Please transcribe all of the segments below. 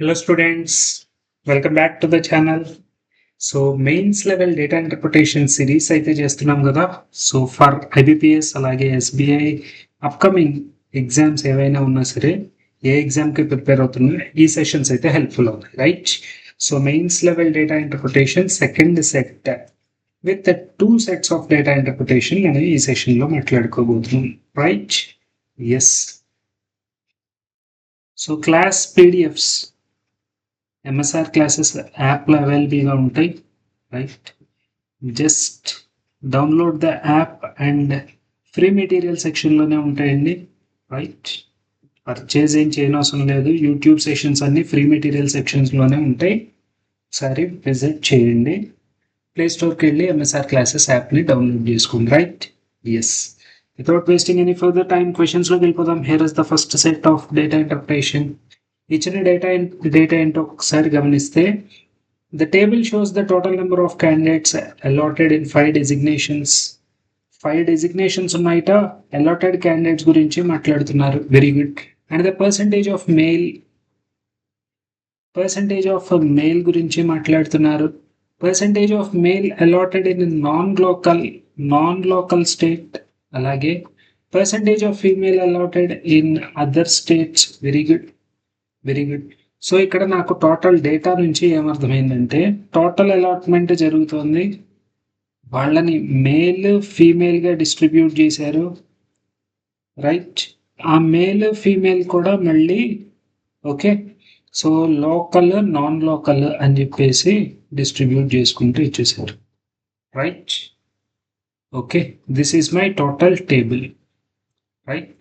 Hello students, welcome back to the channel. So mains level data interpretation series అయితే చేస్తున్నాం కదా. So for IBPS అలాగే SBI upcoming exams ఏవైనా ఉన్నా సరే ఏ ఎగ్జామ్కి ప్రిపేర్ అవుతున్నా ఈ సెషన్స్ అయితే హెల్ప్ఫుల్ అవుతాయి, right? So mains level data interpretation second set with 2 sets of data interpretation నేను ఈ సెషన్లో మాట్లాడుకోబోతున్నాం, right? Yes. So class PDFs MSR classes యాప్లో అవైలబుల్గా ఉంటాయి, right? Just download the app and free material సెక్షన్లోనే ఉంటాయండి, రైట్? పర్చేజ్ ఏం చేయనవసరం లేదు. యూట్యూబ్ సెషన్స్ అన్ని ఫ్రీ మెటీరియల్ సెక్షన్స్లోనే ఉంటాయి. ఒకసారి విజిట్ చేయండి. ప్లే స్టోర్కి వెళ్ళి ఎంఎస్ఆర్ క్లాసెస్ యాప్ని డౌన్లోడ్ చేసుకోండి, right? Yes. Without wasting any further time క్వశ్చన్స్లోకి వెళ్ళిపోదాం. Here is the first set of data interpretation. ఇచ్చిన డేటా ఏంటో ఒకసారి గమనిస్తే, the table shows the total number of candidates allotted in 5 designations. 5 designations ఉన్నాయిట, allotted candidates గురించి మాట్లాడుతున్నారు. Very good. And the percentage of male గురించి మాట్లాడుతున్నారు. Percentage of male allotted in non local state, అలాగే percentage of female allotted in other states. Very good, very good. So ఇక్కడ నాకు total data నుంచి ఏమర్థమైందంటే, total allotment జరుగుతుంది, వాళ్ళని male ఫీమేల్గా distribute చేశారు, right? ఆ మేల్ ఫీమేల్ కూడా మళ్ళీ okay, so local non local అని చెప్పేసి డిస్ట్రిబ్యూట్ చేసుకుంటూ ఇచ్చేసారు, right? Okay, this is my total table, right?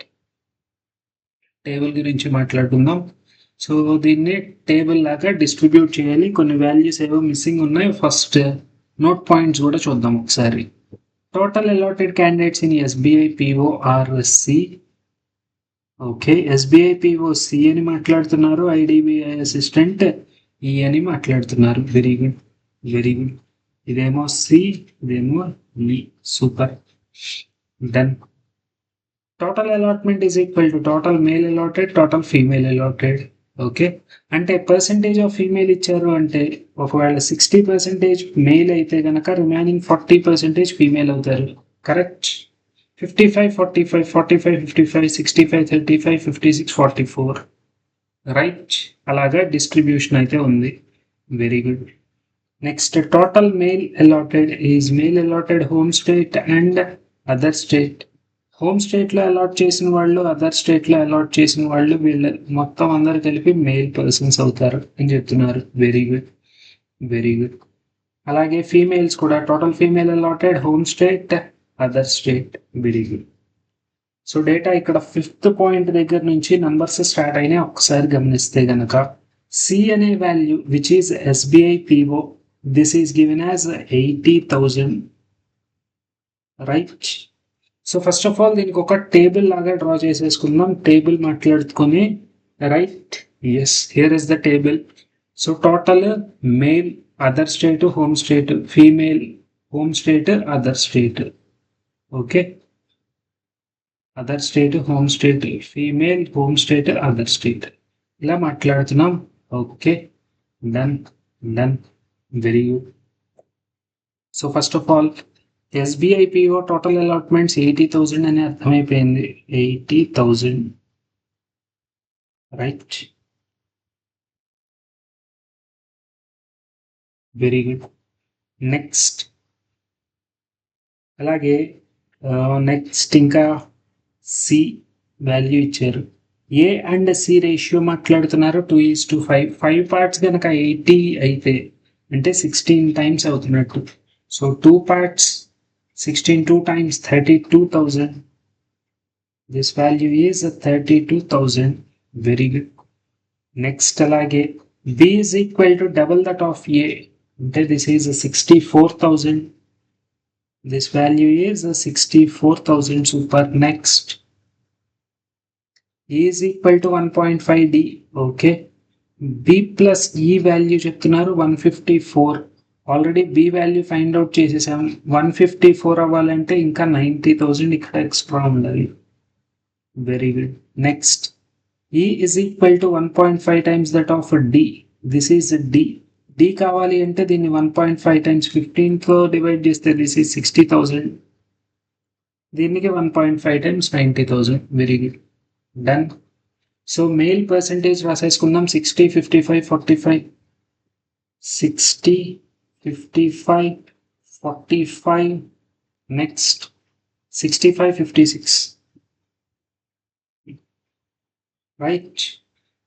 Table గురించి మాట్లాడుకుందాం. సో దీన్ని టేబుల్ లాగా డిస్ట్రిబ్యూట్ చేయాలి. కొన్ని వాల్యూస్ ఏవో మిస్సింగ్ ఉన్నాయి. ఫస్ట్ నోట్ పాయింట్స్ కూడా చూద్దాం ఒకసారి. Total allotted candidates in SBI PO are C. Okay, SBI PO C అని మాట్లాడుతున్నారు, ఐడిబిఐ అసిస్టెంట్ ఈ అని మాట్లాడుతున్నారు. Very good, very good. ఇదేమో సి, ఇదేమో E. Super, done. Total allotment is equal to total male allotted, total female allotted. Okay, అంటే percentage of female ఇచ్చారు అంటే, ఒకవేళ 60% మేల్ అయితే కనుక రిమైనింగ్ 40% ఫీమేల్ అవుతారు, కరెక్ట్? 55 45 45 55 65 35 56 44, రైట్? అలాగా డిస్ట్రిబ్యూషన్ అయితే ఉంది. Very good. Next, total male allotted is male allotted home state and other state. Home స్టేట్లో అలాట్ చేసిన వాళ్ళు, అదర్ స్టేట్లో అలాట్ చేసిన వాళ్ళు, వీళ్ళు మొత్తం అందరు కలిపి మేల్ పర్సన్స్ అవుతారు అని చెప్తున్నారు. Very good, very good. అలాగే ఫీమేల్స్ కూడా total female allotted home state other state. Very good. So data ఇక్కడ 5th పాయింట్ దగ్గర నుంచి నంబర్స్ స్టార్ట్ అయినాయి. ఒక్కసారి గమనిస్తే గనక, సి అనే value which is SBI PO, this is given as 80,000, right? So first of all దీనికి ఒక టేబుల్ లాగా డ్రా చేసేసుకుందాం. టేబుల్ మాట్లాడుకొని, right? Yes, here is the table. So total male other state home state, female home state other state, okay? Other state home state, female home state other state, ఇలా మాట్లాడుతున్నాం. Okay, done, done, very good. So first of all SBI PO total allotments 80,000 అని అర్థమైపోయింది. 80,000, right? Very good. Next, అలాగే next ఇంకా C value ఇచ్చారు. ఏ and C ratio మాట్లాడుతున్నారు 2:5. 5 parts కనుక 80 అయితే అంటే 16 టైమ్స్ అవుతున్నట్టు. So 2 parts 16 2 times 32,000. This value is 32,000. Very good. Next, alage B is equal to double that of A. This is 64,000. This value is 64,000. Super. Next, E is equal to 1.5 D. Okay. B plus E value చెప్తున్నారు 154. Already B value find out చేసేసాం. 154 అవ్వాలంటే ఇంకా 90,000 ఇక్కడ extra ఉండాలి. Very good. Next, E is equal to 1.5 times that of D. This is D. D కావాలి అంటే దీన్ని 1.5 times 15తో డివైడ్ చేస్తే this is 60,000. దీనికి 1.5 times 90,000. Very good, done. So male percentage రాసేసుకుందాం. 60, 55, 45. 60, 55, 45. Next 65, 56. Right?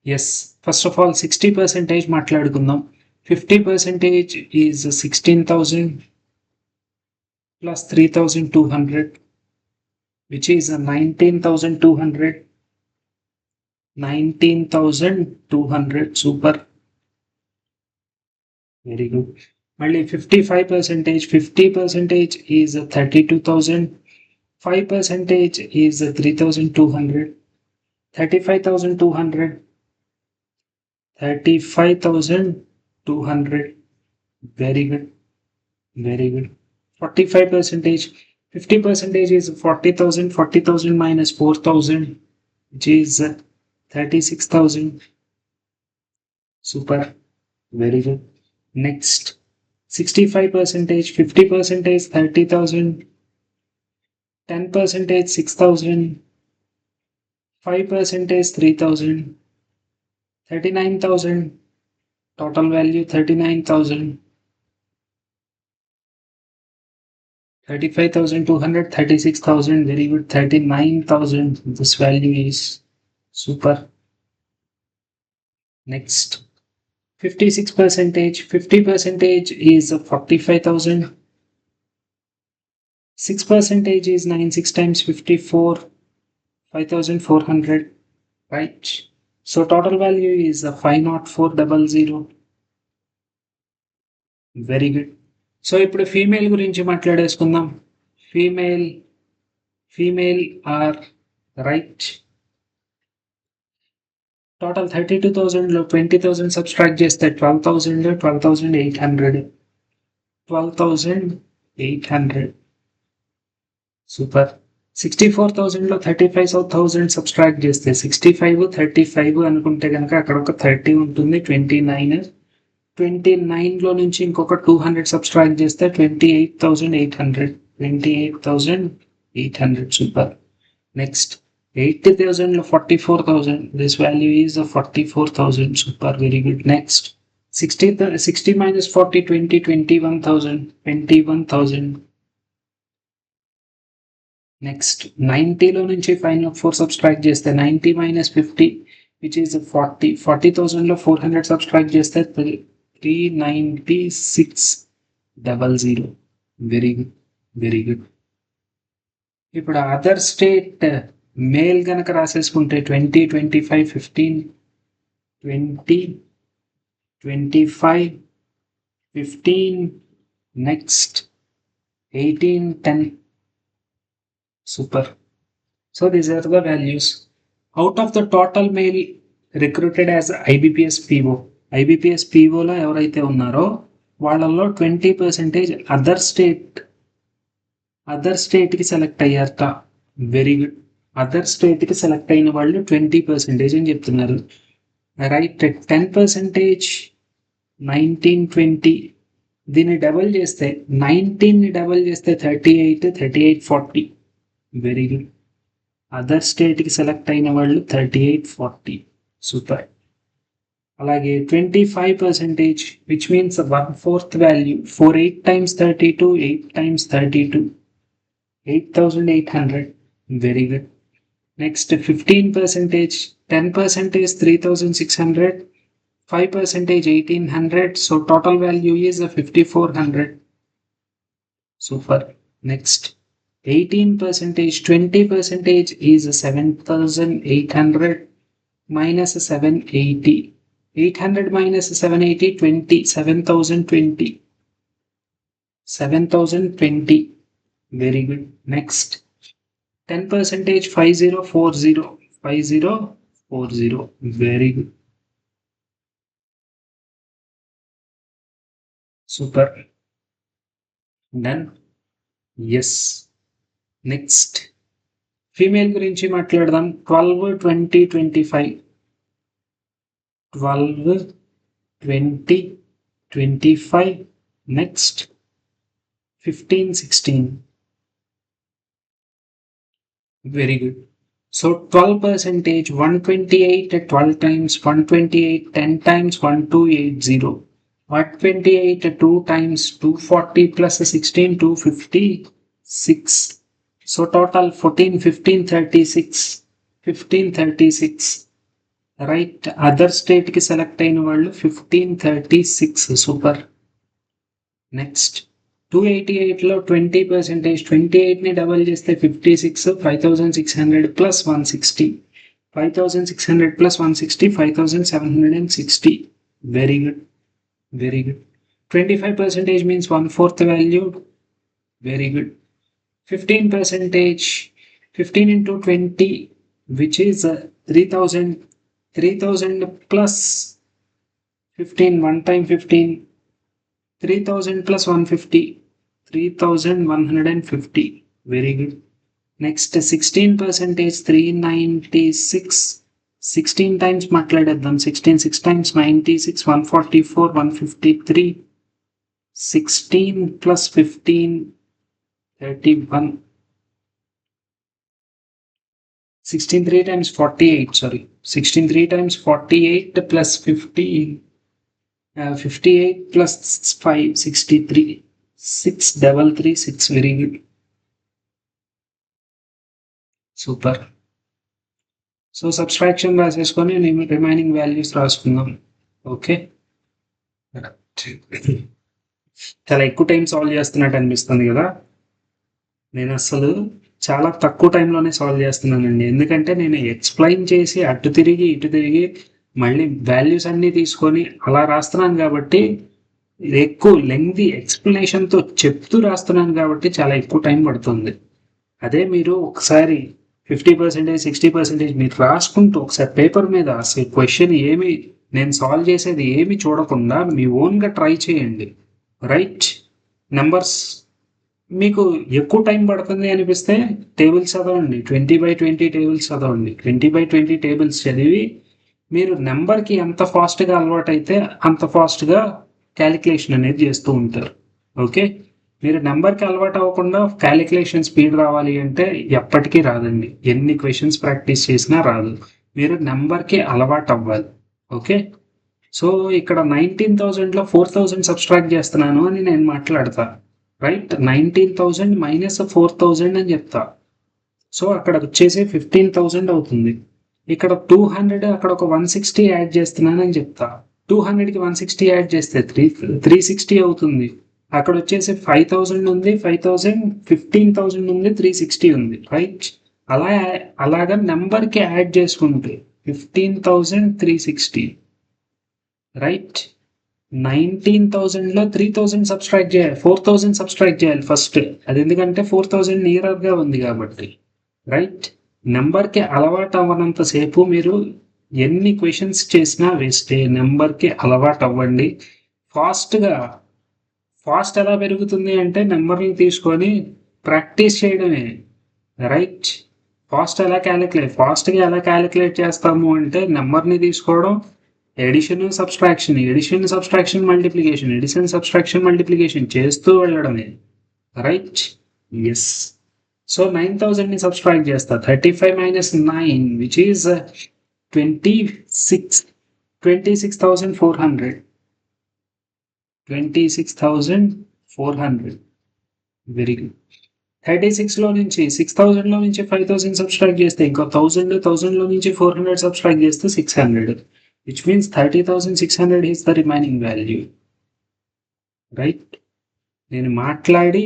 Yes. First of all 60% మాట్లాడుకుందాం. 50% is 16,000 plus 3,200, which is 19,200. 19,200. Super. Very good. Only 55%. 50% is 32,000. 5% is 3,200. 35,200. 35,200. Very good. Very good. 45%. 50% is 40,000. 40,000 minus 4,000, which is 36,000. Super. Very good. Next 65%. 50% 30,000. 10% 6,000. 5% 3,000. 39,000. Total value 39,000. 35,200. 36,000. Very good. 39,000. This value is super. Next 56%. 50% is 45,000. 6% is 96 times 54. 5,400. Right? So total value is 504,000. Very good. So ఇప్పుడు female గురించి మాట్లాడేసుకుందాం. Female are right. Total 32,000లో 20,000 subtract చేస్తే 12,000. 12,800. 12,800. Super. 64,000లో 35,000 subtract చేస్తే 65, 35 అనుకుంటే కనుక అక్కడ ఒక 30 ఉంటుంది. 29. 29లో నుంచి ఇంకొక 200 సబ్స్ట్రాక్ట్ చేస్తే 28,800. 28,800. సూపర్. నెక్స్ట్ 80,000లో 44,000. This value is 44,000. Super. Very good. Next 60 minus 40, 20, 21,000. 21,000. Next 90లో నుంచి 4 సబ్స్ట్రాక్ట్ చేస్తే 90 minus 50, which is 40. 40,000లో 400 సబ్స్ట్రాక్ట్ చేస్తే 396,000. Very good. Very good. ఇప్పుడు అదర్ స్టేట్ మేల్ కనుక రాసేసుకుంటే 20, 25, 15. 20, 25, 15. Next 18, 10. Super. So these are the values. Out of the total male recruited as IBPS PO. IBPS POలో ఎవరైతే ఉన్నారో వాళ్ళల్లో 20% అదర్ స్టేట్కి సెలెక్ట్ అయ్యారట. Very good. అదర్ స్టేట్కి సెలెక్ట్ అయిన వాళ్ళు 20% అని చెప్తున్నారు. రైట్. 10% 19, 20. దీన్ని డబల్ చేస్తే 19ని డబల్ చేస్తే 38, 38, 40. Very good. అదర్ స్టేట్కి సెలెక్ట్ అయిన వాళ్ళు 38, 40. సూపర్. అలాగే 25%, which means 1/4 value. 8 times 32, 8 times 32. 8,800. Very good. Next 15%. 10% 3,600. 5% 1,800. So total value is 5,400. Super. Next 18%. 20% is 7,800 minus 780. 800 minus 780, 20. 7,020. 7,020. Very good. Next 10%. 5,040. 5,040. Very good. Super. Done. Yes. Next female గురించి మాట్లాడదాం. 12, 20, 25. 12, 20, 25, next 15, 16. Very good. So 12%, 128 at 12 times, 128 10 times, 1280. 128 at 2 times, 240 plus 16, 256. So total 14, 15, 36. 15, 36. Right, other స్టేట్కి select అయిన వాళ్ళు 1536. Super. Next 288లో 20%, 28ని double చేస్తే 56, 5600 plus 160, 5600 plus 160, 5760. Very good, very good. 25% means 1/4 value. Very good. 15%, 15 into 20, which is 3000. 3000 plus 15, 1 time 15, 3000 plus 150, 3150. Very good. Next 16%, 396. 16 times మాట్లాడేద్దాం. 16 6 times 96, 144, 153. 16 plus 15, 31. 16 3 times 48, sorry. 16 3 times 48 plus 15, 58 plus 5, 63. 6336. Very good. Super. So subtraction రాసేసుకొని remaining values రాసుకుందాం. Okay, చాలా ఎక్కువ time solve చేస్తున్నట్టు అనిపిస్తుంది కదా. నేను అసలు చాలా తక్కువ టైంలోనే సాల్వ్ చేస్తున్నానండి. ఎందుకంటే నేను ఎక్స్ప్లెయిన్ చేసి అటు తిరిగి ఇటు తిరిగి మళ్ళీ వాల్యూస్ అన్నీ తీసుకొని అలా రాస్తున్నాను కాబట్టి, ఎక్కువ లెంగ్తీ ఎక్స్ప్లెనేషన్తో చెప్తూ రాస్తున్నాను కాబట్టి చాలా ఎక్కువ టైం పడుతుంది. అదే మీరు ఒకసారి 50%, 60% మీరు రాసుకుంటూ ఒకసారి పేపర్ మీద అసలు క్వశ్చన్ ఏమి నేను సాల్వ్ చేసేది ఏమి చూడకుండా మీ ఓన్గా ట్రై చేయండి. రైట్, నెంబర్స్ మీకు ఎక్కువ టైం పడుతుంది అనిపిస్తే టేబుల్స్ చదవండి. 20/20 టేబుల్స్ చదవండి. 20/20 టేబుల్స్ చదివి మీరు నెంబర్కి ఎంత ఫాస్ట్గా అలవాటు అయితే అంత ఫాస్ట్గా క్యాలిక్యులేషన్ అనేది చేస్తూ ఉంటారు. ఓకే, మీరు నెంబర్కి అలవాటు అవ్వకుండా క్యాలిక్యులేషన్ స్పీడ్ రావాలి అంటే ఎప్పటికీ రాదండి. ఎన్ని క్వశ్చన్స్ ప్రాక్టీస్ చేసినా రాదు. మీరు నెంబర్కి అలవాటు అవ్వాలి. ఓకే, సో ఇక్కడ 19,000లో 4,000 సబ్స్ట్రాక్ట్ చేస్తున్నాను అని నేను మాట్లాడతా. రైట్, 19,000 మైనస్ 4,000 అని చెప్తా. సో అక్కడ వచ్చేసి 15,000 అవుతుంది. ఇక్కడ 200, అక్కడ ఒక 160 యాడ్ చేస్తున్నానని చెప్తా. 200కి 160 యాడ్ చేస్తే 360 అవుతుంది. అక్కడ వచ్చేసి 5,000 ఉంది, 5,000, 15,000 ఉంది, 360 ఉంది. రైట్, అలాగా నెంబర్కి యాడ్ చేసుకుంటే 15,360. రైట్, 19,000లో 3,000 సబ్స్ట్రాక్ట్ చేయాలి, 4,000 సబ్స్ట్రాక్ట్ చేయాలి ఫస్ట్. అది ఎందుకంటే 4,000 నియరర్గా ఉంది కాబట్టి. రైట్, నెంబర్కి అలవాటు అవ్వనంతసేపు మీరు ఎన్ని క్వశ్చన్స్ చేసినా వేస్టే. నెంబర్కి అలవాటు అవ్వండి ఫాస్ట్గా. ఫాస్ట్ ఎలా పెరుగుతుంది అంటే నెంబర్ని తీసుకొని ప్రాక్టీస్ చేయడమే. రైట్, ఫాస్ట్గా ఎలా క్యాలిక్యులేట్ చేస్తాము అంటే నెంబర్ని తీసుకోవడం, ఎడిషన్ సబ్స్ట్రాక్షన్ మల్టిప్లికేషన్ చేస్తూ వెళ్ళడమే. Right, yes. సో 9,000ని సబ్స్ట్రాక్ట్ చేస్తా. 35 minus 9, which is 26,400. 26,400. Very good. 36లో నుంచి 6,000లో నుంచి 5,000 సబ్స్ట్రాక్ట్ చేస్తే ఇంకో 1,000లో నుంచి 400 సబ్స్ట్రాక్ట్ చేస్తే 600. which means 30,600 is the remaining value. Right, నేను మాట్లాడి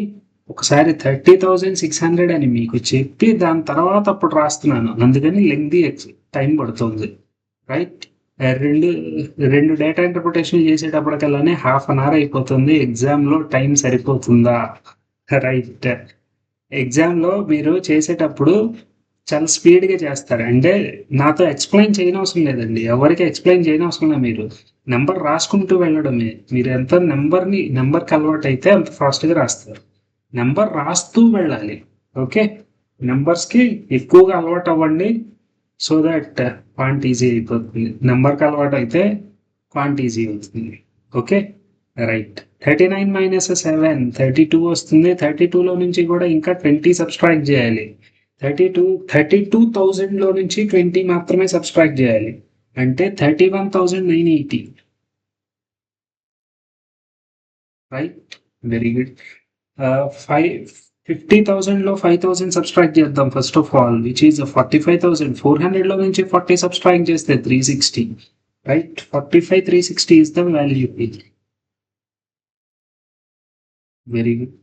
ఒకసారి 30,600 అని మీకు చెప్పి దాని తర్వాత అప్పుడు రాస్తున్నాను, అందుకని లెంగ్తీ టైం పడుతుంది. రైట్, రెండు డేటా ఇంటర్ప్రిటేషన్ చేసేటప్పటికల్లానే 1/2 an hour అయిపోతుంది. ఎగ్జామ్లో టైం సరిపోతుందా? రైట్, ఎగ్జామ్లో మీరు చేసేటప్పుడు చాలా స్పీడ్గా చేస్తారు. అంటే నాతో ఎక్స్ప్లెయిన్ చేయనవసరం లేదండి, ఎవరికి ఎక్స్ప్లెయిన్ చేయనవసరం లేదు. మీరు నెంబర్ రాసుకుంటూ వెళ్ళడమే. మీరు ఎంత నెంబర్కి అలవాటు అయితే అంత ఫాస్ట్గా రాస్తారు. నెంబర్ రాస్తూ వెళ్ళాలి. ఓకే, నెంబర్స్కి ఎక్కువగా అలవాటు అవ్వండి. సో దట్ క్వాంట్ ఈజీ అయిపోతుంది. నెంబర్కి అలవాటు అయితే క్వాంట్ ఈజీ అవుతుంది. Okay right. 39 మైనస్ 7 32 వస్తుంది. 32లో నుంచి కూడా ఇంకా 20 సబ్స్ట్రాక్ట్ చేయాలి. 32,000లో నుంచి 20 మాత్రమే సబ్స్ట్రాక్ట్ చేయాలి అంటే 31,980. Right very good. 50,000లో 5,000 సబ్స్ట్రాక్ట్ చేద్దాం first of all, which is 45,000. 400లో నుంచి 40 సబ్స్ట్రాక్ట్ చేస్తే 360. Right 45 360 is the value. Very good.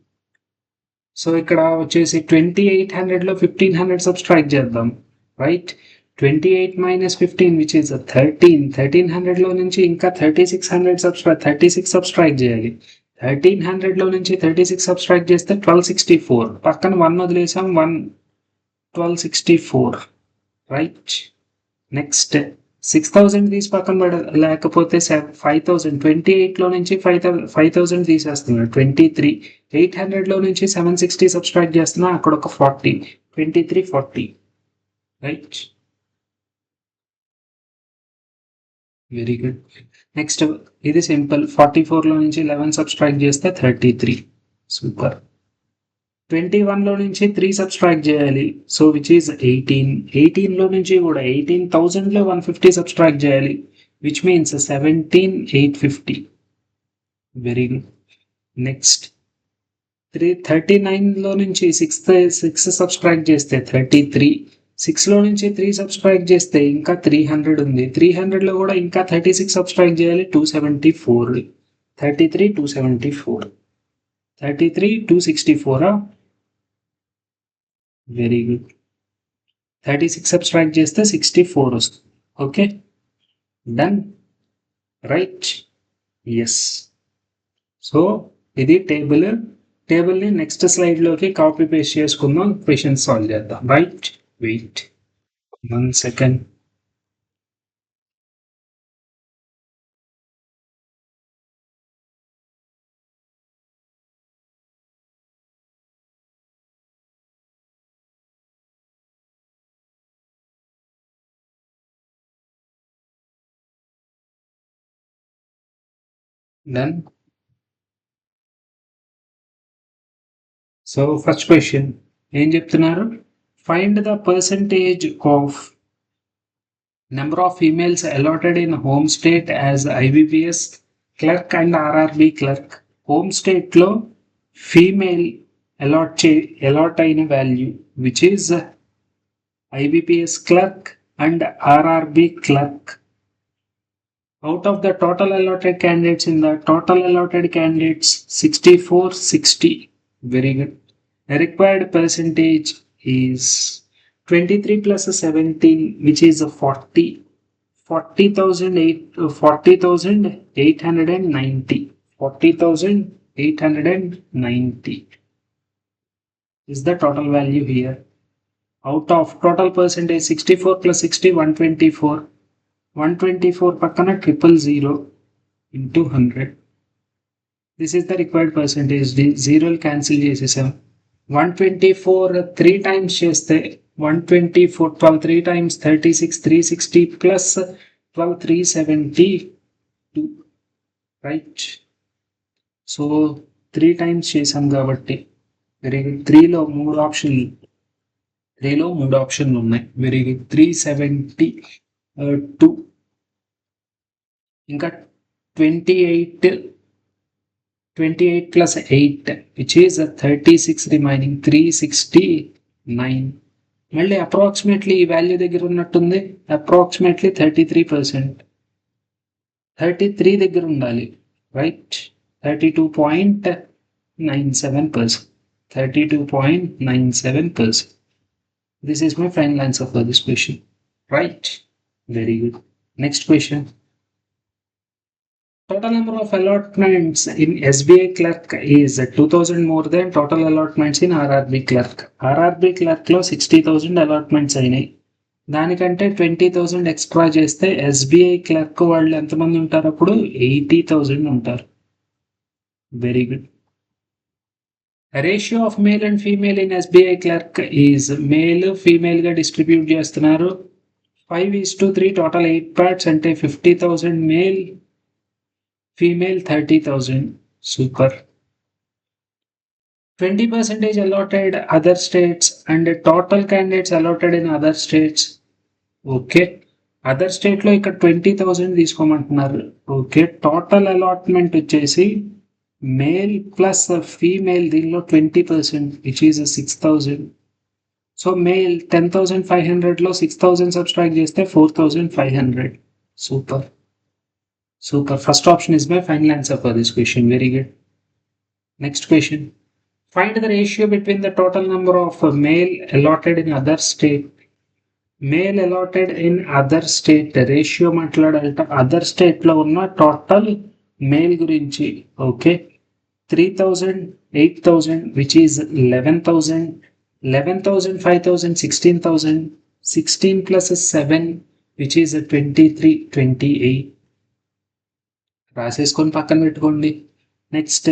So ఇక్కడ వచ్చేసి 2800లో 1500 సబ్స్ట్రాక్ట్ చేద్దాం. Right 28 minus 15 which is 13. 1300లో నుంచి ఇంకా 36 సబ్స్ట్రాక్ట్ చేయాలి. 1300లో నుంచి 36 సబ్స్ట్రాక్ట్ చేస్తే 1264. పక్కన 1 వదిలేసాం, 1264. రైట్ నెక్స్ట్ 6000 తీసి పక్కన లేకపోతే 5000. 28లో నుంచి 5000 తీసేస్తున్నా 23. 800లో నుంచి 760 సబ్స్ట్రాక్ట్ చేస్తున్నా, అక్కడ ఒక 40. 2340. Right very good. నెక్స్ట్ ఇది సింపుల్. 44లో నుంచి 11 సబ్స్ట్రాక్ట్ చేస్తే 33. సూపర్. 21లో నుంచి 3 సబ్స్ట్రాక్ట్ చేయాలి. So which is 18. 18లో నుంచి కూడా 18,000లో 150 సబ్స్ట్రాక్ట్ చేయాలి, which means 17,850. Very good. Next 39లో నుంచి 6 సబ్స్ట్రాక్ట్ చేస్తే 33. 6లో నుంచి 3 సబ్స్ట్రాక్ట్ చేస్తే ఇంకా 300 ఉంది. 300లో కూడా ఇంకా 36 సబ్స్ట్రాక్ట్ చేయాలి, 274. 33 274. 33 264. Very good. 36 సబ్స్ట్రాక్ట్ చేస్తే 64 వస్తుంది. Okay done. Right yes. So ఇది టేబుల్ని నెక్స్ట్ స్లైడ్లోకి కాపీ పేస్ట్ చేసుకుందాం, క్వశ్చన్ సాల్వ్ చేద్దాం. Right wait 1 second. Done. So first question ఏం చెప్తున్నారు? Find the percentage of number of females allotted in home state as IBPS clerk and RRB clerk. హోమ్ స్టేట్లో female allot అయిన value which is IBPS clerk and RRB clerk. Out of the total allotted candidates, in the total allotted candidates 64 60. Very good. The required percentage is 23 plus 17, which is 40. 40,890. 40,890 is the total value here. Out of total percentage 64 plus 60 124. 124 పక్కన 000 into 100. This is the required percentage. జీరోలు cancel చేసేసాం. 124 3 times చేస్తే 124 12 3 times 36 360 plus 12 372. Right. So 3 times చేసాం కాబట్టి very good. 3లో 3 ఆప్షన్లు ఉన్నాయి. Very good. 372. ఇంకా 28 plus 8 which is 36 remaining 369. మళ్ళీ అప్రాక్సిమేట్లీ ఈ వాల్యూ దగ్గర ఉన్నట్టుంది. అప్రాక్సిమేట్లీ 33%. 33 దగ్గర ఉండాలి. Right 32.97%. 32.97%. This is my final answer for this question. Right? Very good. Next question. Total number of allotments in SBI clerk is 2,000 more than total allotments in RRB clerk. RRB clerk లో 60,000 allotments అయినాయి. దానికంటే 20,000 extra చేస్తే SBI clerk వాళ్ళు ఎంతమంది ఉంటారు? అప్పుడు 80,000 ఉంటారు. Very good. Ratio of male and female in SBI clerk is male female గా డిస్ట్రిబ్యూట్ చేస్తున్నారు. 5:3 total 8 parts అంటే 50,000 male, female 30,000. Super. 20% allotted other states and total candidates allotted in other states. Okay, other స్టేట్లో ఇక్కడ 20,000 తీసుకోమంటున్నారు. Okay, total allotment వచ్చేసి male plus female దీనిలో 20% which is 6,000. So male 10,500లో 6,000 subtract చేస్తే 4,500. Super super. First option is my final answer for this question. Very good. Next question. Find the ratio between the total number of male allotted in other state. Male allotted in other state ratio మాట్లాడాలంట other state లో ఉన్న total male గురించి. Okay, 3,000, 8,000 which is 11,000, 11,000, 5,000, 16,000, 16 plus 7 which is 23, 28. రాసేసుకొని పక్కన పెట్టుకోండి. Next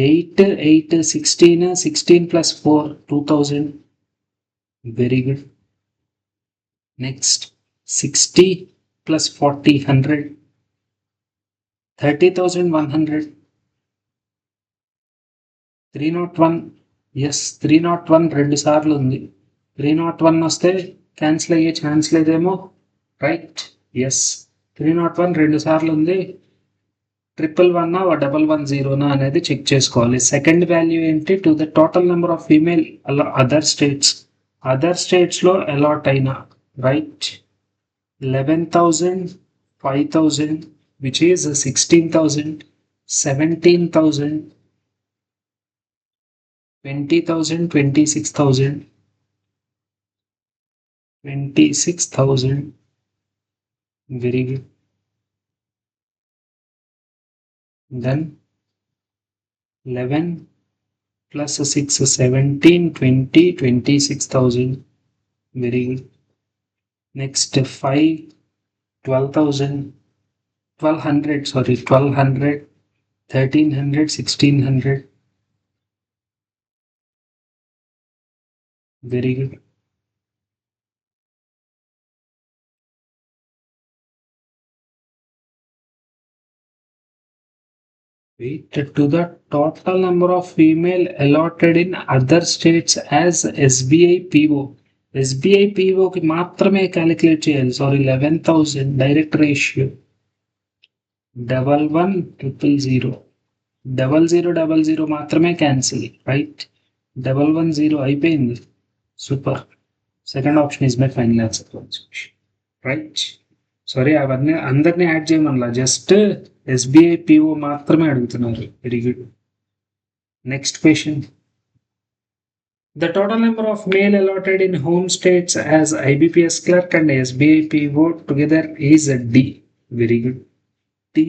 8, 8, 16, 16 plus 4, 2,000. Very good. Next 60 plus 40, 100. 30,100. 301. Yes, 301 రెండు సార్లు ఉంది. 301 వస్తే క్యాన్సిల్ అయ్యే ఛాన్స్ లేదేమో. రైట్. ఎస్, 301 రెండు సార్లు ఉంది. 111 110 అనేది చెక్ చేసుకోవాలి. సెకండ్ వాల్యూ ఏంటి? To the total number of female other states. Other states లో అలాట్ అయిన right 11,000, 5,000 which is 16,000, 17,000, 20,000, 26,000, 26,000. Very good. Then 11 plus 6, 17, 20, 26,000. Very good. Next 5, 12,000, 1,200, sorry, 1,200, 1,300, 1,600. Very good. Wait, to the total number of female allotted in other states as SBI PO. SBI PO కి మాత్రమే calculate చేయాలి. Sorry, 11,000 direct ratio 11,100, 0000 మాత్రమే cancel. Right, 110 అయిపోయింది. Super. Second option is my final answer. Right. Sorry, అవన్నీ అందరినీ add చేయమనలా, just SBI PO మాత్రమే అడుగుతున్నారు. Very good. Next question. The total number of male allotted in home states as IBPS clerk and SBI PO together is D. Very good. The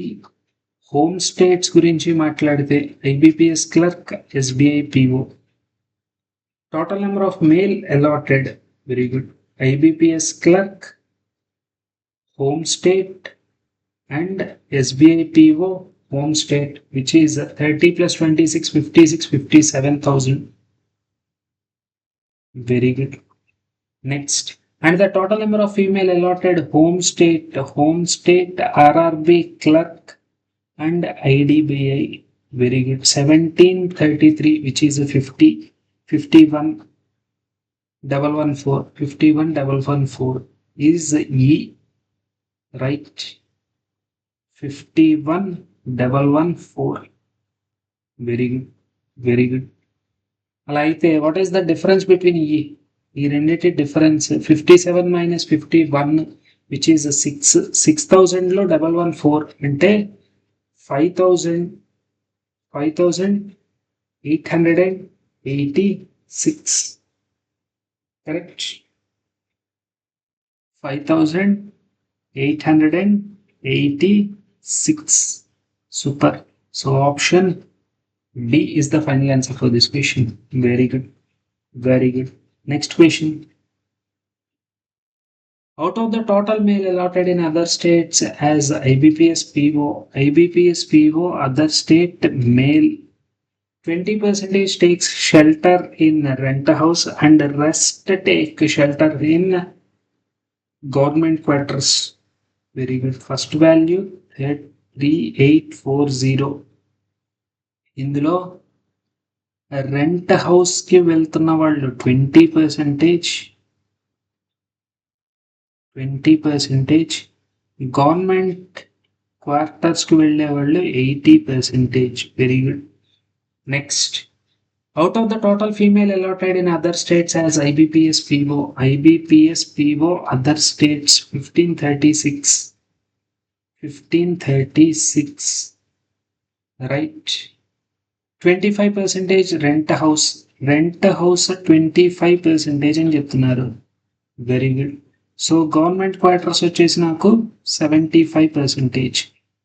home states గురించి మాట్లాడితే IBPS clerk, SBI PO. Total number of male allotted. Very good. IBPS clerk, home state and SBI PO home state which is 30 plus 26, 56, 57,000. Very good. Next, and the total number of female allotted home state RRB clerk and IDBI. Very good. 1733 which is 50, 51, 114, 51, 114 is E. Right, 51,114. Very good, very good. అలా అయితే what is the difference between ఈ రెండింటి difference? 57 minus 51 which is 6. 6,000లో 114 అంటే 5,886. Correct, 5,886. Super. So option D is the final answer for this question. Very good. Very good. Next question. Out of the total male allotted in other states as IBPS PO, other state male, 20% takes shelter in rent house and the rest take shelter in government quarters. Very good. First value 3840. ఇందులో rent హౌస్కి వెళ్తున్న వాళ్ళు 20%, government క్వార్టర్స్కి వెళ్ళే వాళ్ళు 80%. Very good. Next, out of the total female allotted in other states as IBPS PO other states 1536, right? 25% rent house 25% అని చెప్తున్నారు. Very good. So government quarters వచ్చేసి నాకు 75%.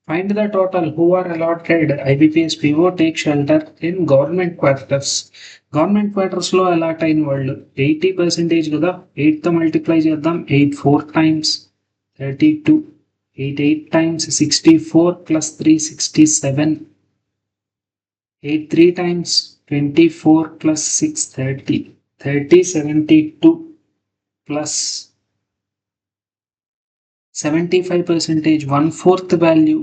Find the total who are allotted IBPS PO take shelter in government quarters. Government quarters లో allot అయిన వాళ్ళు 80% కదా. 8 తో multiply చేద్దాం. 8 4 times 32, 8 8 times 64 plus 3 67, 8 3 times 24 plus 6 30, 72 plus 75%. 1/4 value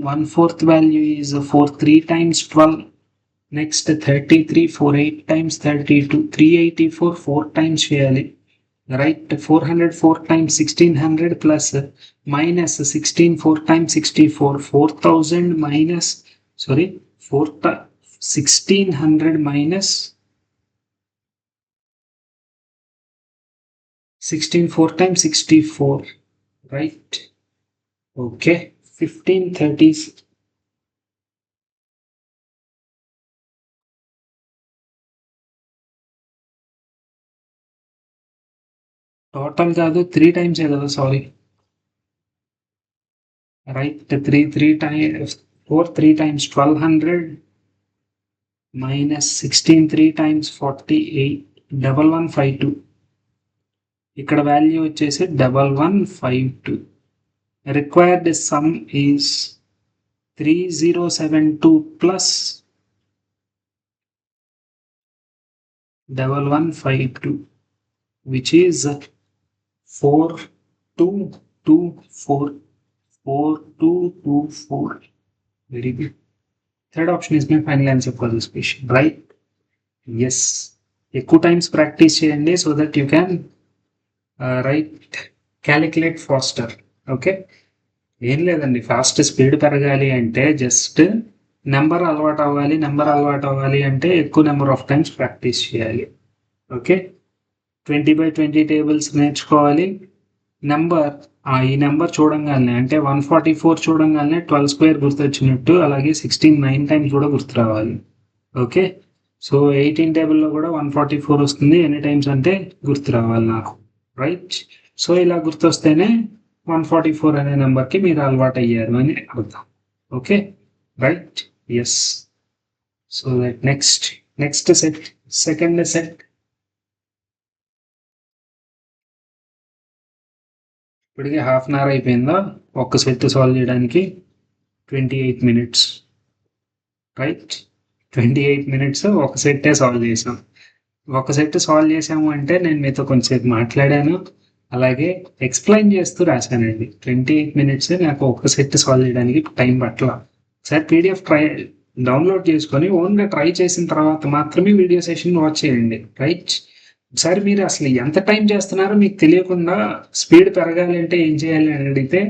is 4 3 times 12. Next 33 4 8 times 32, 384 4 times చేయాలి, right? 404 times 1600 plus minus 16 4 times 64, 4000 minus 1600 minus 16 4 times 64, right? Okay, 1530. Total కాదు, 3 times కదా, sorry, right. 3 times 4 3 times 1200 minus 16 3 times 48, 1152. ఇక్కడ value వచ్చేసి 1152. Required sum is 3072 plus 1152, which is 4224. Very good. Third option is my final answer for this question, right? Yes. ఎక్కువ times practice చేయండి so that you can write calculate faster. Okay, ఏం లేదండి, fast speed పెరగాలి అంటే just number అలవాటు అవ్వాలి అంటే ఎక్కువ నెంబర్ ఆఫ్ టైమ్స్ ప్రాక్టీస్ చేయాలి. ఓకే, 20/20 టేబుల్స్ నేర్చుకోవాలి. ఈ నెంబర్ చూడంగానే అంటే 144 చూడంగానే 12 స్క్వేర్ గుర్తొచ్చినట్టు అలాగే 16 9 టైమ్స్ కూడా గుర్తు రావాలి. ఓకే, సో 18 టేబుల్లో కూడా 144 వస్తుంది, ఎన్ని టైమ్స్ అంటే గుర్తు రావాలి నాకు, రైట్? సో ఇలా గుర్తొస్తేనే 144 అనే నెంబర్కి మీరు అలవాటు అయ్యారు అని అర్థం. Okay, right. Yes. So that next set, second set. ఇప్పటికే హాఫ్ అన్ అవర్ అయిపోయిందా ఒక్క సెట్ సాల్వ్ చేయడానికి? 28 minutes, రైట్? 28 minutes ఒక సెట్టే సాల్వ్ చేసాం. ఒక సెట్ సాల్వ్ చేసాము అంటే నేను మీతో కొంచెంసేపు మాట్లాడాను, అలాగే ఎక్స్ప్లెయిన్ చేస్తూ రాశానండి. 28 minutes నాకు ఒక సెట్ సాల్వ్ చేయడానికి టైం పట్ల. సార్ PDF డౌన్లోడ్ చేసుకొని ఓన్గా ట్రై చేసిన తర్వాత మాత్రమే వీడియో సెషన్ వాచ్ చేయండి, రైట్? ఒకసారి మీరు అసలు ఎంత టైం చేస్తున్నారో మీకు తెలియకుండా స్పీడ్ పెరగాలి అంటే ఏం చేయాలి అని అడిగితే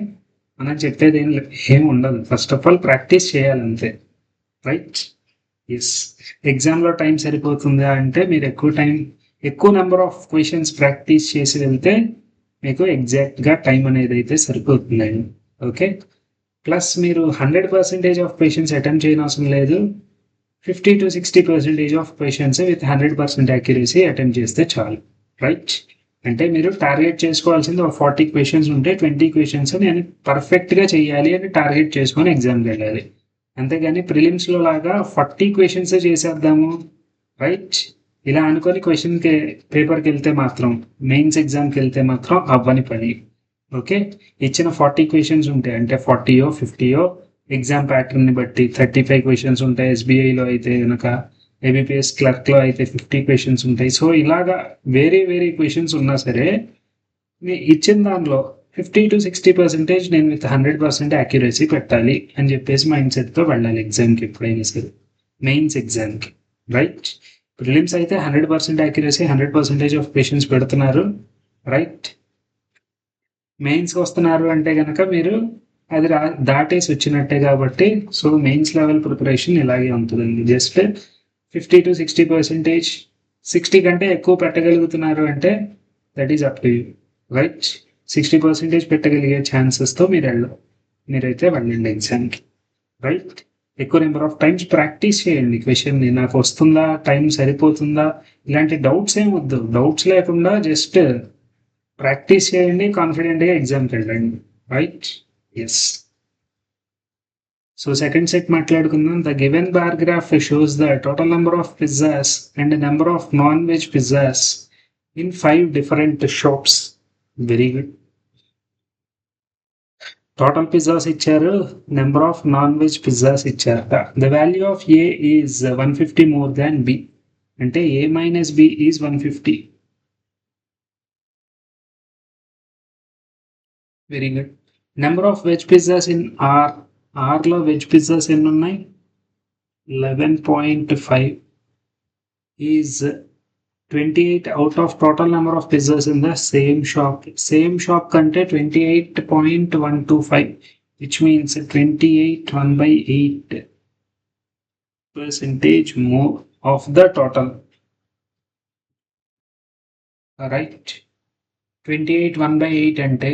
మనం చెప్పేది ఏం ఉండదు. ఫస్ట్ ఆఫ్ ఆల్ ప్రాక్టీస్ చేయాలంతే, రైట్? ఎస్. ఎగ్జామ్లో టైం సరిపోతుందా అంటే మీరు ఎక్కువ నెంబర్ ఆఫ్ క్వశ్చన్స్ ప్రాక్టీస్ చేసి వెళ్తే మీకు ఎగ్జాక్ట్గా టైం అనేది అయితే సరిపోతుందండి. ఓకే, ప్లస్ మీరు 100% ఆఫ్ క్వశ్చన్స్ అటెంప్ట్ చేయనవసరం లేదు. 50 to 60% of questions with 100% accuracy attempt చేస్తే చాలు, రైట్? అంటే మీరు టార్గెట్ చేసుకోవాల్సింది ఒక 40 క్వశ్చన్స్ ఉంటే 20 క్వశ్చన్స్ నేను పర్ఫెక్ట్గా చేయాలి అని టార్గెట్ చేసుకొని ఎగ్జామ్కి వెళ్ళాలి. అంతేగాని ప్రిలిమ్స్లో లాగా 40 క్వశ్చన్స్ చేసేద్దాము, రైట్? ఇలా అనుకొని క్వశ్చన్కి పేపర్కి వెళ్తే మాత్రం, మెయిన్స్ ఎగ్జామ్కి వెళ్తే మాత్రం అవ్వని పని. ఓకే, ఇచ్చిన 40 క్వశ్చన్స్ ఉంటాయి అంటే 40 50 ఎగ్జామ్ ప్యాటర్న్ని బట్టి 35 క్వశ్చన్స్ ఉంటాయి. SBIలో అయితే కనుక, ABPS క్లర్క్లో అయితే 50 క్వశ్చన్స్ ఉంటాయి. సో ఇలాగా వేరే క్వశ్చన్స్ ఉన్నా సరే మీ ఇచ్చిన దానిలో 50 to 60% నేను విత్ 100% యాక్యురసీ పెట్టాలి అని చెప్పేసి మైండ్ సెట్తో వెళ్ళాలి ఎగ్జామ్కి ఎప్పుడైనా సరే, మెయిన్స్ ఎగ్జామ్కి. రైట్. ప్రిలిమ్స్ అయితే 100% యాక్యురసీ 100% ఆఫ్ క్వశ్చన్స్ పెడుతున్నారు. రైట్. మెయిన్స్కి వస్తున్నారు అంటే కనుక మీరు అది దాటేసి వచ్చినట్టే కాబట్టి, సో మెయిన్స్ లెవెల్ ప్రిపరేషన్ ఇలాగే ఉంటుందండి. జస్ట్ 50 to 60%, 60 కంటే ఎక్కువ పెట్టగలుగుతున్నారు అంటే that is up to you. Right. 60% పెట్టగలిగే ఛాన్సెస్తో మీరైతే వెళ్ళండి ఎగ్జామ్కి. రైట్. ఎక్కువ నెంబర్ ఆఫ్ టైమ్స్ ప్రాక్టీస్ చేయండి క్వశ్చన్ని. నాకు వస్తుందా, టైం సరిపోతుందా, ఇలాంటి డౌట్స్ ఏం వద్దు. డౌట్స్ లేకుండా జస్ట్ ప్రాక్టీస్ చేయండి, కాన్ఫిడెంట్గా ఎగ్జామ్కి వెళ్ళండి. Right. Yes. So second set మాట్లాడుకుందాం. The given bar graph shows the total number of pizzas and number of non veg pizzas in 5 different shops. Very good. Total pizzas ఇచ్చారు, number of non veg pizzas ఇచ్చారట. The value of A is 150 more than B, అంటే A minus B is 150. Very good. Number of veg pizzas in R, ఆర్లో veg pizzas ఎన్ని ఉన్నాయి? 11.5 is 28 out of total number of pizzas in the same shop. Same shop కంటే 28.125, which means 28 1/8% more of the total. Right. 28 1/8 అంటే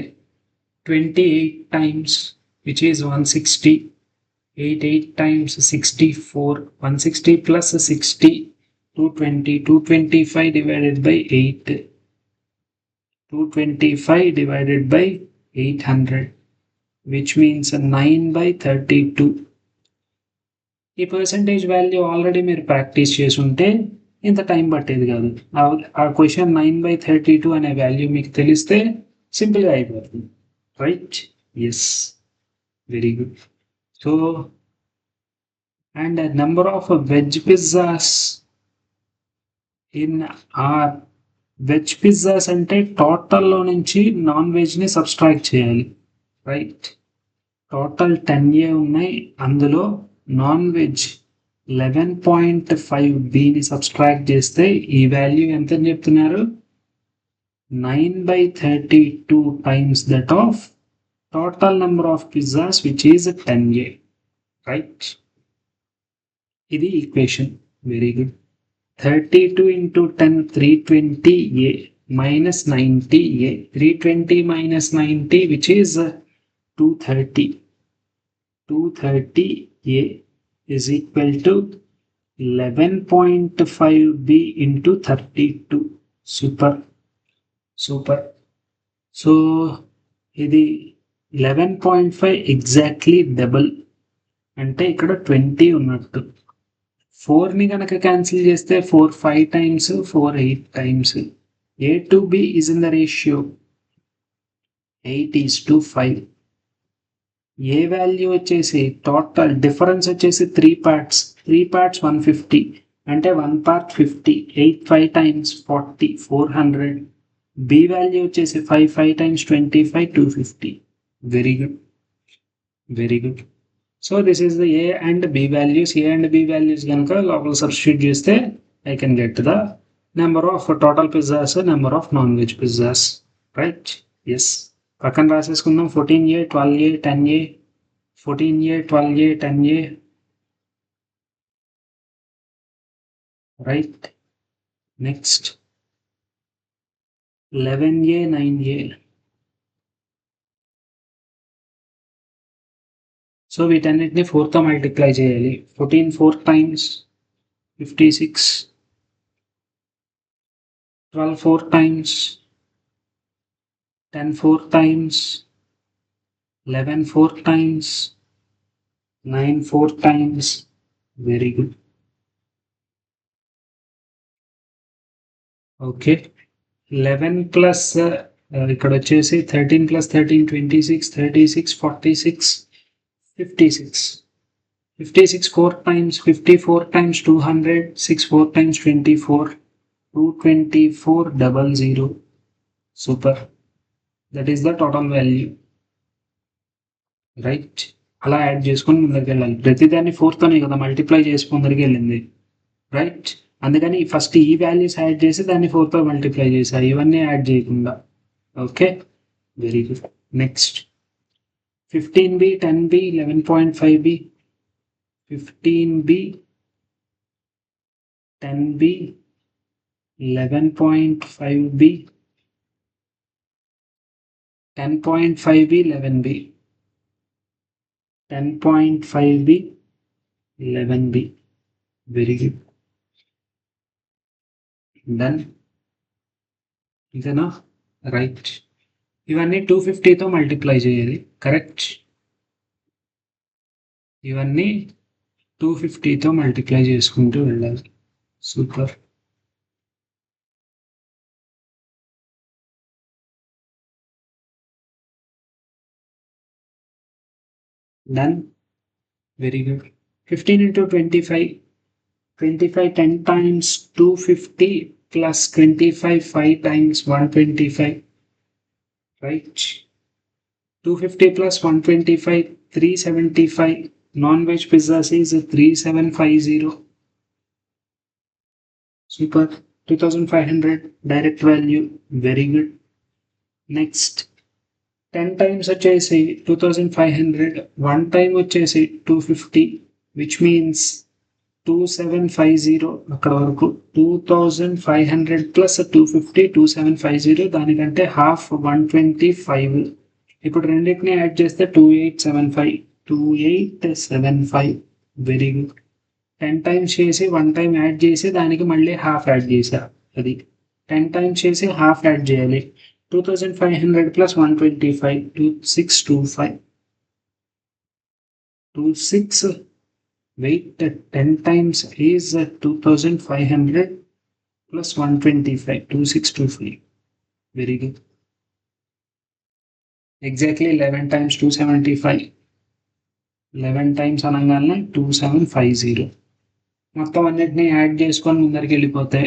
28 times, which is 160. 8 times 64, 160 plus 60, 220, 225 divided by 8, 225 divided by 800, which means 9/32. ఈ percentage value already మీరు practice చేసి ఉంటే ఇంత time పట్టేది కాదు. ఆ క్వశ్చన్ 9/32 అనే వాల్యూ మీకు తెలిస్తే సింపుల్గా అయిపోతుంది. Right. Yes. Very good. So and number of veg pizzas in are. Veg pizzas అంటే టోటల్లో నుంచి నాన్ వెజ్ని సబ్స్ట్రాక్ట్ చేయాలి. రైట్. టోటల్ 10A ఉన్నాయి, అందులో నాన్ వెజ్ 11.5Bని సబ్స్ట్రాక్ట్ చేస్తే ఈ వాల్యూ ఎంత అని చెప్తున్నారు? 9/32 times that of total number of pizzas, which is 10A. Right. ఇది equation. Very good. 32 into 10, 320A minus 90A. 320 minus 90, which is 230. 230A is equal to 11.5B into 32. Super. Super. So ఇది 11.5 exactly double, అంటే ఇక్కడ 20 ఉన్నట్టు. 4ని కనుక cancel చేస్తే 4 5 times, 4 8 times. A to B is in the ratio 8:5. A value వచ్చేసి total difference వచ్చేసి 3 parts. 3 parts 150, అంటే 1 part 50. 8 5 times 40, 400. B value వచ్చేసి 5 5 times 25, 250. Very good. Very good. So this is the A and B values. A and B values కనుక లోపల substitute చేస్తే I can get the number of total pizzas, number of non veg pizzas. Right. Yes. పక్కన రాసేసుకుందాం. 14A 12A 10A, 14A 12A 10A. Right. Next 11A 9A. So వీటన్నిటిని 4తో multiply చేయాలి. 14 4 times 56, 12 4 times, 10 4 times, 11 4 times, 9 4 times. Very good. Okay. 11 plus ఇక్కడ వచ్చేసి 13 plus 13 26, 36 46, 56. 56 4 times, 54 times 200, 6 4 times 24, 224 00. Super. That is the total value. Right, అలా add చేసుకొని ముందరికి వెళ్ళాలి. ప్రతిదాన్ని 4తోనే కదా మల్టిప్లై చేసి ముందరికి వెళ్ళింది. రైట్, అందుకని ఫస్ట్ ఈ వాల్యూస్ యాడ్ చేసి దాన్ని 4తో మల్టిప్లై చేసా, ఇవన్నీ యాడ్ చేయకుండా. Okay, very good. Next 15b, 10b, 11.5b, 15b, 10b, 11.5b, 10.5b, 11b, 10.5b, 11b. Very good. Done. ఇంతేనా? రైట్, ఇవన్నీ 250తో మల్టిప్లై చేయాలి. కరెక్ట్, ఇవన్నీ 250తో మల్టిప్లై చేసుకుంటూ వెళ్ళాలి. Super. Done, very good. 15 into 25, 25 10 times 250 plus 25 5 times 125. Right, 250 plus 125, 375. Non-veg pizza is 3750. Super. 2500 direct value. Very good. Next 10 times వచ్చేసి 2500, 1 time వచ్చేసి 250, which means 2750. అక్కడ వరకు 2500 plus 250, 2750, దానికంటే హాఫ్ 125. ఇప్పుడు రెండింటిని యాడ్ చేస్తే 2875, 2875. Very good. 10 టైమ్స్ చేసి 1 టైం యాడ్ చేసి దానికి మళ్ళీ హాఫ్ యాడ్ చేశా. అది 10 టైమ్స్ చేసి హాఫ్ యాడ్ చేయాలి. 2500 plus 125, 2625. 26. Wait, 10 times is 2500 plus 125, 2625. Very good. Exactly 11 times 275. 11 times అనగానే 2750. మొత్తం అన్నిటిని యాడ్ చేసుకొని ముందరికి వెళ్ళిపోతే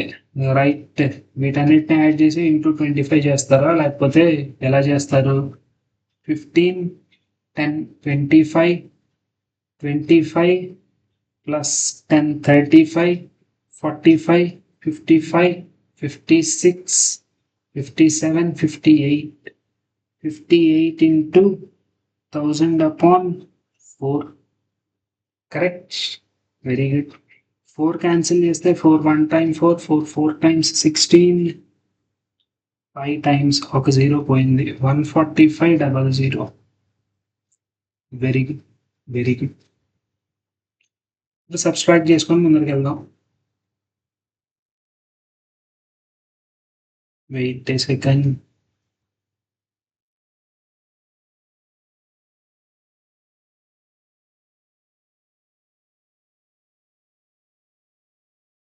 రైట్, వీటన్నిటిని యాడ్ చేసి ఇంటూ 25 చేస్తారా, లేకపోతే ఎలా చేస్తారు? 15, 10, 25, 25 plus 10, 35, 45, 55, 56, 57, 58. 58 into 1000 upon 4. Correct. Very good. 4 cancel చేస్తే 4 1 time 4, 4 4 times 16, 5 times ఒక 0 పోయింది, 14500. Very good, very good. ఇప్పుడు సబ్స్ట్రాక్ట్ చేసుకొని ముందరికి వెళ్దాం. Wait a second.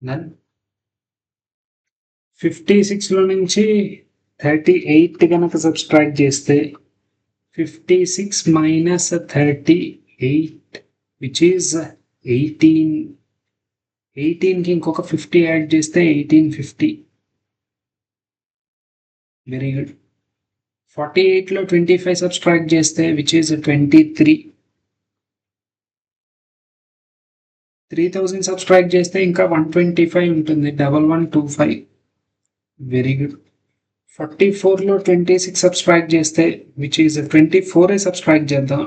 నన్ 56లో నుంచి 38 కనుక సబ్స్ట్రాక్ట్ చేస్తే 56 minus 38, which is 18. 18కి ఇంకొక 50 యాడ్ చేస్తే 1850. Very good. 48లో 25 సబ్స్ట్రాక్ట్ చేస్తే విచ్ ఈస్ 23. 3000 సబ్స్ట్రాక్ట్ చేస్తే ఇంకా 125 ఉంటుంది, 1125. Very good. 44లో 26 సబ్స్ట్రాక్ట్ చేస్తే విచ్ ఈస్ 24 సబ్స్ట్రాక్ట్ చేద్దాం.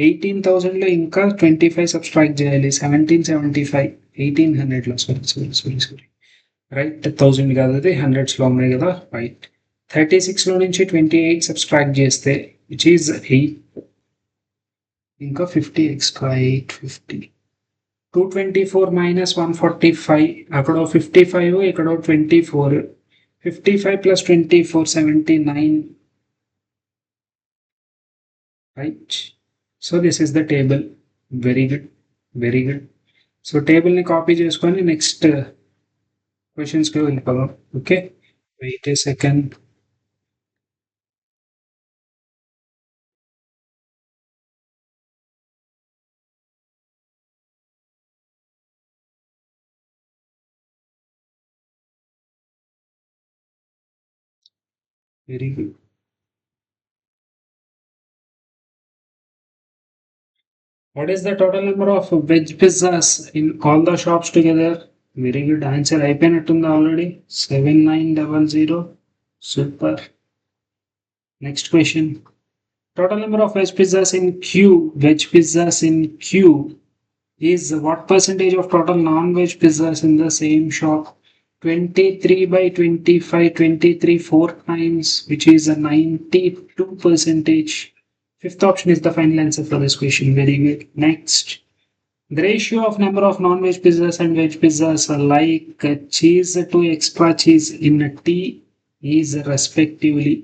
18,000లో ఇంకా 25 సబ్స్ట్రాక్ట్ చేయాలి, 1775. 1800లో సారీ రైట్, 1000 కాదు అది, 100స్లో ఉన్నాయి కదా. రైట్, 36లో నుంచి 28 సబ్స్ట్రాక్ట్ చేస్తే విచ్ ఈజ్ 8. ఇంకా 50 ఎక్స్ట్రా, 850. 224 minus 145, అక్కడో 55, ఇక్కడో 24. 55 plus 24, 79. Right, so this is the table. Very good, very good. So table ni copy చేసుకొని నెక్స్ట్ క్వశ్చన్స్ కి వెళ్ళిపోదాం. Okay, wait a second. Very good. What is the total number of veg pizzas in all the shops together? Very good answer. అయిపోయినట్టుంది already. 7900. Super. Next question. Total number of veg pizzas in Q. Veg pizzas in Q is what percentage of total non-veg pizzas in the same shop? 23 by 25, 23 4 times, which is a 92 percentage. Fifth option is the final answer for this question. Very good. Next. The ratio of number of non-veg pizzas and veg pizzas like cheese to extra cheese in a T is respectively.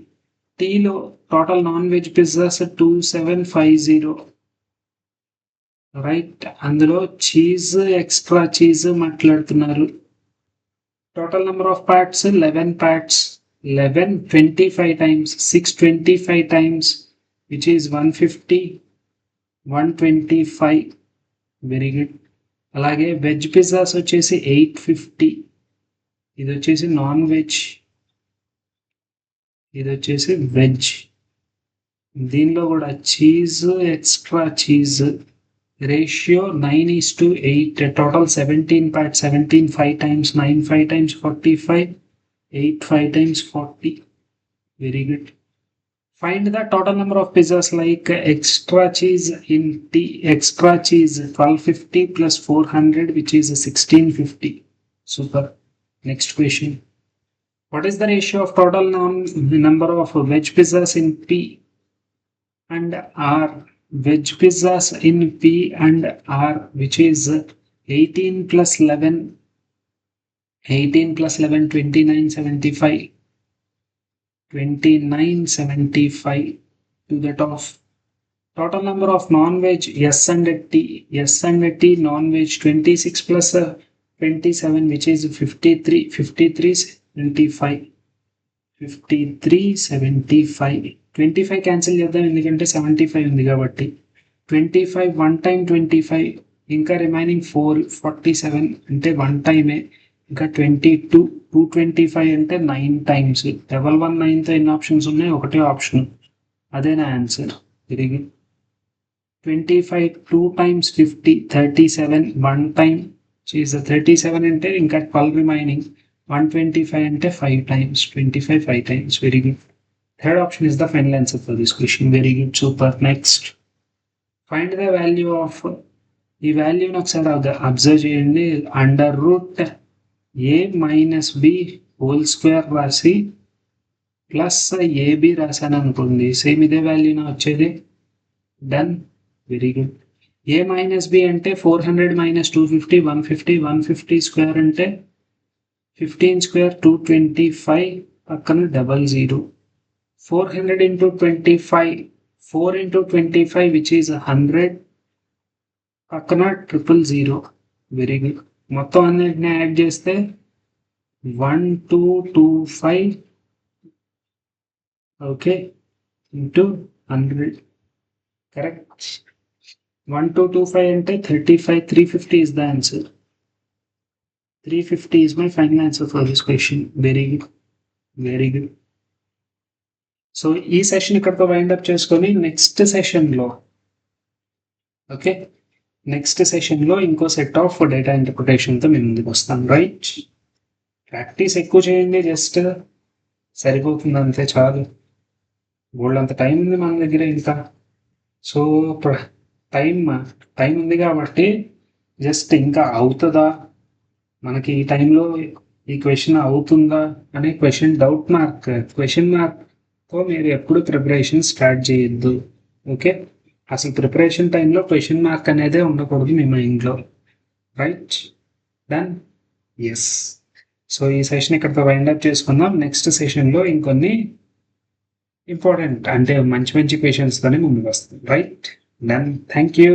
T lo total non-veg pizzas 2750. Right, అందులో cheese extra cheese మాట్లాడుతున్నారు. Total number of parts 11 parts. 11 25 times 625 times which is 150 125. Very good. అలాగే veg pizzas వచ్చేసి 850. ఇది వచ్చేసి non veg, ఇది వచ్చేసి veg. దీనిలో కూడా cheese extra cheese ratio 9:8. Total 17 parts. 17 5 times 9 5 times 45. 8 5 times 40. Very good. Find the total number of pizzas like extra cheese in T. Extra cheese 1250 plus 400 which is 1650. Super. Next question. What is the ratio of total number of veg pizzas in P and R? Veg pizzas in P and R, which is 18 plus 11. 18 plus 11, 2975. 2975 to the top. Total number of non-veg S and T. S and T non-veg 26 plus 27, which is 53. 5375. 5375. 25 cancel చేద్దాం ఎందుకంటే 75 ఉంది కాబట్టి. 25 1 time 25, ఇంకా remaining 4 47 అంటే 1 టైమే. ఇంకా 22 225 అంటే 9 times. 119తో ఎన్ని ఆప్షన్స్ ఉన్నాయి? ఒకటే ఆప్షన్, అదే నా answer. Very good. 25 2 times 50 37. 1 time చేస 37 అంటే ఇంకా 12 రిమైనింగ్. 125 అంటే 5 times. 25 5 times. Very good. Third option is the final answer for this question. Very good. Super. Next. Find the value of ఈ వాల్యూని ఒకసారి అబ్జర్వ్ చేయండి. Under root A minus B whole square రాసి plus AB రాశాను అనుకోండి, same ఇదే వాల్యూనా వచ్చేది. Done. Very good. A minus B అంటే 400 మైనస్ 250 150. 150 స్క్వేర్ అంటే 15 స్క్వేర్ 225 పక్కన 00. 400 into 25. 4 into 25 which is 100 పక్కన 000. Very good. మొత్తం అన్నిటిని యాడ్ చేస్తే 1225 ఓకే ఇంటూ 100. కరెక్ట్. 1225 అంటే 35. 350 is the answer. 350 is my final answer for this question. Very good. Very good. So ఈ session ఇక్కడితో వైండప్ చేసుకొని నెక్స్ట్ సెషన్లో ఇంకో సెట్ ఆఫ్ డేటా ఇంటర్ప్రిటేషన్తో మేము ముందుకు వస్తాం. రైట్. ప్రాక్టీస్ ఎక్కువ చేయండి, జస్ట్ సరిపోతుంది అంతే, చాలు. వాళ్ళంత టైం ఉంది మన దగ్గర ఇంకా. సో టైం ఉంది కాబట్టి జస్ట్ ఇంకా అవుతుందా మనకి ఈ టైంలో ఈ క్వశ్చన్ అవుతుందా అనే క్వశ్చన్ మార్క్తో మీరు ఎప్పుడు ప్రిపరేషన్ స్టార్ట్ చేయొద్దు. ఓకే. అసలు ప్రిపరేషన్ టైంలో క్వశ్చన్ మార్క్ అనేదే ఉండకూడదు మీ మైండ్లో. రైట్. డన్. ఎస్. సో ఈ సెషన్ ఇక్కడితో వైండప్ చేసుకుందాం. నెక్స్ట్ సెషన్లో ఇంకొన్ని ఇంపార్టెంట్ అంటే మంచి క్వశ్చన్స్తోనే ముందుకు వస్తాం. రైట్. డన్. Thank you.